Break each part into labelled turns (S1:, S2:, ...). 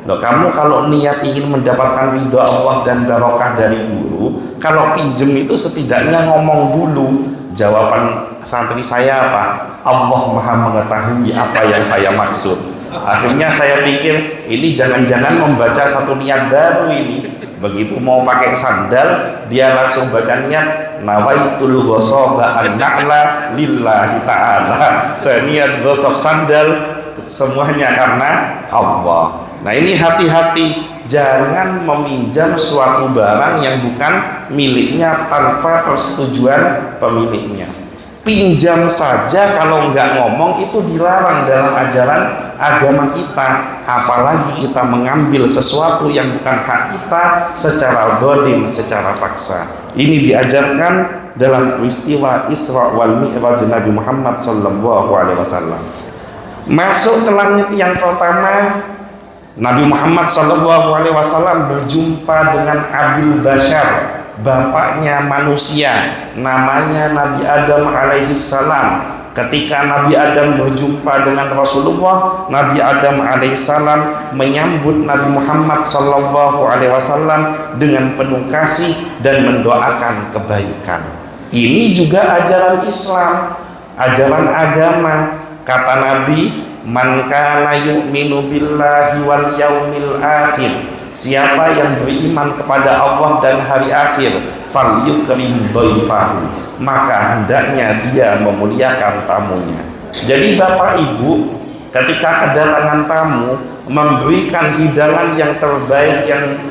S1: Loh, kamu kalau niat ingin mendapatkan ridho Allah dan barokah dari guru, kalau pinjem itu setidaknya ngomong dulu. Jawaban santri saya apa? Allah Maha mengetahui apa yang saya maksud. Akhirnya saya pikir ini jangan-jangan membaca satu niat baru ini. Begitu mau pakai sandal, dia langsung baca niat nawaitul ghasaba an-na'la lillahi ta'ala. Saya niat gosok sandal semuanya karena Allah. Nah, ini hati-hati, jangan meminjam suatu barang yang bukan miliknya tanpa persetujuan pemiliknya. Pinjam saja kalau nggak ngomong itu dilarang dalam ajaran agama kita, apalagi kita mengambil sesuatu yang bukan hak kita secara zalim, secara paksa. Ini diajarkan dalam peristiwa Isra wal Mi'raj Nabi Muhammad SAW. Masuk ke langit yang pertama, Nabi Muhammad SAW berjumpa dengan Abil Bashar, bapaknya manusia, namanya Nabi Adam alaihissalam. Ketika Nabi Adam berjumpa dengan Rasulullah, Nabi Adam alaihissalam menyambut Nabi Muhammad SAW dengan penuh kasih dan mendoakan kebaikan. Ini juga ajaran Islam, ajaran agama. Kata Nabi, man kana yu'minu billahi wal yaumil akhir, siapa yang beriman kepada Allah dan hari akhir, falyukrim dhaifahu, maka hendaknya dia memuliakan tamunya. Jadi Bapak Ibu, ketika kedatangan tamu, memberikan hidangan yang terbaik yang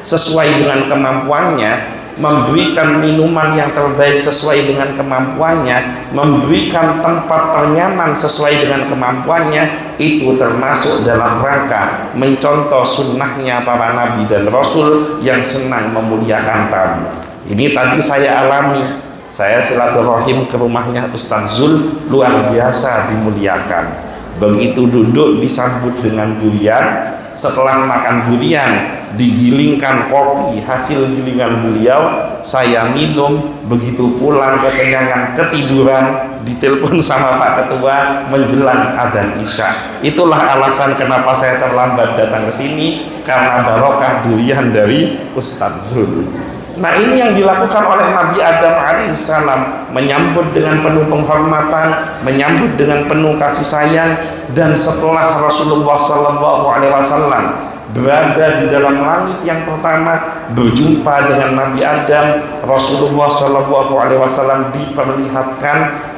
S1: sesuai dengan kemampuannya, memberikan minuman yang terbaik sesuai dengan kemampuannya, memberikan tempat ternyaman sesuai dengan kemampuannya, itu termasuk dalam rangka mencontoh sunnahnya para nabi dan rasul yang senang memuliakan tamu. Ini tadi saya alami, saya silaturahim ke rumahnya Ustadz Zul, luar biasa dimuliakan. Begitu duduk disambut dengan durian, setelah makan durian digilingkan kopi hasil gilingan beliau, saya minum. Begitu pulang kekenyangan, ketiduran, ditelepon sama Pak Ketua menjelang adzan Isya. Itulah alasan kenapa saya terlambat datang ke sini, karena barokah durian dari Ustadz Zul. Nah, ini yang dilakukan oleh Nabi Adam alaihissalam, menyambut dengan penuh penghormatan, menyambut dengan penuh kasih sayang. Dan setelah Rasulullah SAW berada di dalam langit yang pertama, berjumpa dengan Nabi Adam, Rasulullah SAW diperlihatkan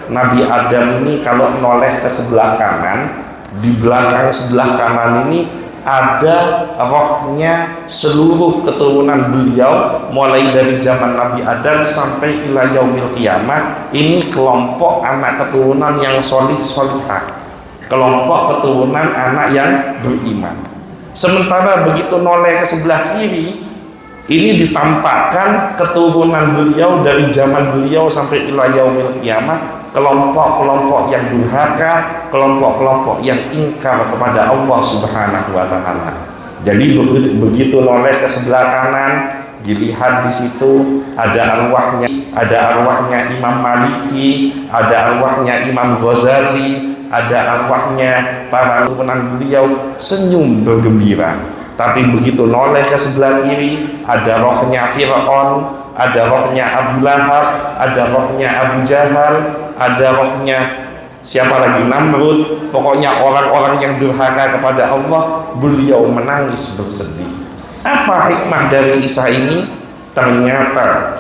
S1: Nabi Adam ini kalau noleh ke sebelah kanan, di belakang sebelah kanan ini ada rohnya seluruh keturunan beliau, mulai dari zaman Nabi Adam sampai ila yaumil qiyamah. Ini kelompok anak keturunan yang solih-solihah, kelompok keturunan anak yang beriman. Sementara begitu noleh ke sebelah kiri, ini ditampakkan keturunan beliau dari zaman beliau sampai ila yaumil qiyamah, kelompok-kelompok yang durhaka, kelompok-kelompok yang ingkar kepada Allah Subhanahu wa Ta'ala. Jadi begitu noleh ke sebelah kanan, dilihat di situ ada arwahnya Imam Maliki, ada arwahnya Imam Ghazali, ada arwahnya para keturunan beliau, senyum bergembira. Tapi begitu noleh ke sebelah kiri, ada rohnya Fir'aun, ada rohnya Abu Lahab, ada rohnya Abu Jahal, ada rohnya siapa lagi, Namrud. Pokoknya orang-orang yang durhaka kepada Allah. Beliau menangis bersedih. Apa hikmah dari kisah ini? Ternyata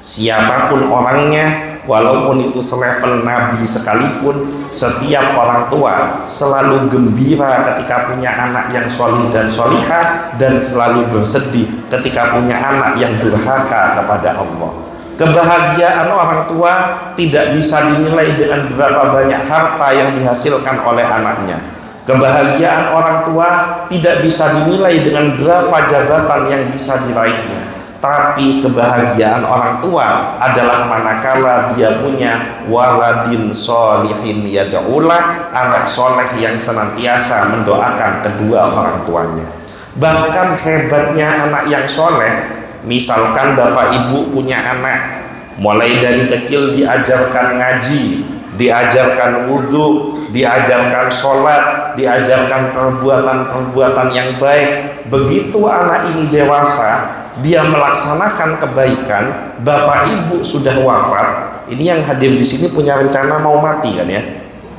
S1: siapapun orangnya, walaupun itu selevel nabi sekalipun, setiap orang tua selalu gembira ketika punya anak yang solih dan solihah, dan selalu bersedih ketika punya anak yang durhaka kepada Allah. Kebahagiaan orang tua tidak bisa dinilai dengan berapa banyak harta yang dihasilkan oleh anaknya. Kebahagiaan orang tua tidak bisa dinilai dengan berapa jabatan yang bisa diraihnya. Tapi kebahagiaan orang tua adalah manakala dia punya waladin solihin yad'ulah, anak soleh yang senantiasa mendoakan kedua orang tuanya. Bahkan hebatnya anak yang soleh, misalkan bapak ibu punya anak, mulai dari kecil diajarkan ngaji, diajarkan wudhu, diajarkan sholat, diajarkan perbuatan-perbuatan yang baik. Begitu anak ini dewasa, dia melaksanakan kebaikan, bapak ibu sudah wafat. Ini yang hadir di sini punya rencana mau mati kan ya?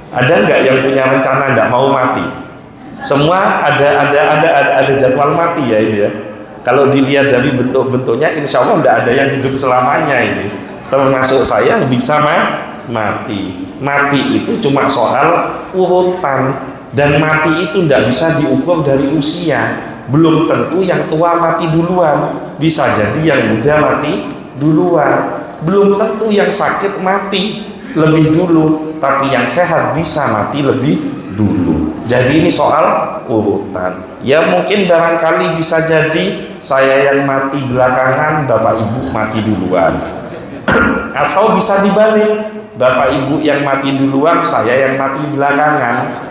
S1: Ada nggak yang punya rencana nggak mau mati? Semua ada jadwal mati ya ini ya. Kalau dilihat dari bentuk-bentuknya, insya Allah nggak ada yang hidup selamanya ini. Termasuk saya bisa mati. Mati itu cuma soal urutan, dan mati itu nggak bisa diukur dari usia. Belum tentu yang tua mati duluan, bisa jadi yang muda mati duluan. Belum tentu yang sakit mati lebih dulu, tapi yang sehat bisa mati lebih dulu. Jadi ini soal urutan. Ya mungkin barangkali bisa jadi saya yang mati belakangan, bapak ibu mati duluan. Atau bisa dibalik, bapak ibu yang mati duluan, saya yang mati belakangan.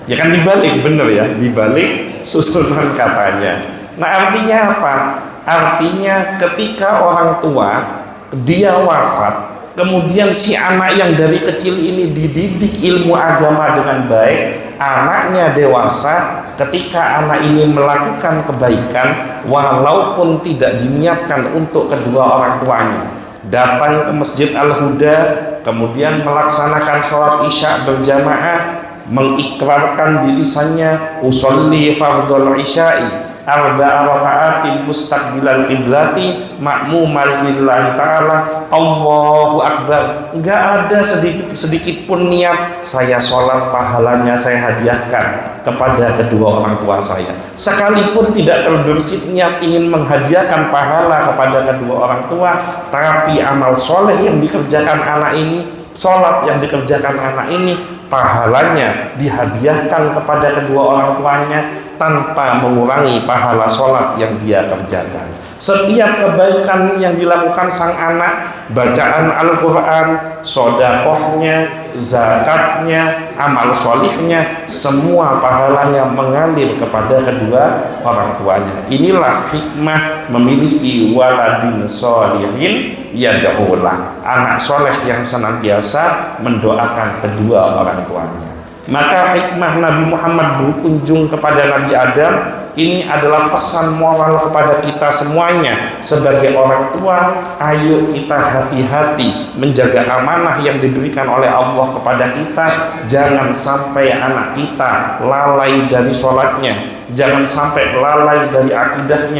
S1: Ya kan dibalik, bener ya, dibalik susunan katanya. Nah artinya apa? Artinya ketika orang tua dia wafat, kemudian si anak yang dari kecil ini dididik ilmu agama dengan baik, anaknya dewasa, ketika anak ini melakukan kebaikan walaupun tidak diniatkan untuk kedua orang tuanya, datang ke Masjid Al-Huda, kemudian melaksanakan sholat isya berjamaah, mengikrarkan di lisannya usolli fardhul isya'i arba'a raka'atin mustaqbilal qiblati ma'muman lillahi ta'ala Allahu Akbar. Enggak ada sedikit pun niat saya sholat pahalanya saya hadiahkan kepada kedua orang tua saya, sekalipun tidak terbersit niat ingin menghadiahkan pahala kepada kedua orang tua, tapi amal soleh yang dikerjakan anak ini, sholat yang dikerjakan anak ini, pahalanya dihadiahkan kepada kedua orang tuanya tanpa mengurangi pahala sholat yang dia kerjakan. Setiap kebaikan yang dilakukan sang anak, bacaan Al-Quran, sodakohnya, zakatnya, amal solihnya, semua pahalanya mengalir kepada kedua orang tuanya. Inilah hikmah memiliki waladin sholihin yad'ulah, anak soleh yang senantiasa mendoakan kedua orang tuanya. Maka hikmah Nabi Muhammad berkunjung kepada Nabi Adam ini adalah pesan moral kepada kita semuanya sebagai orang tua. Ayo kita hati-hati menjaga amanah yang diberikan oleh Allah kepada kita. Jangan sampai anak kita lalai dari sholatnya, jangan sampai lalai dari akidahnya,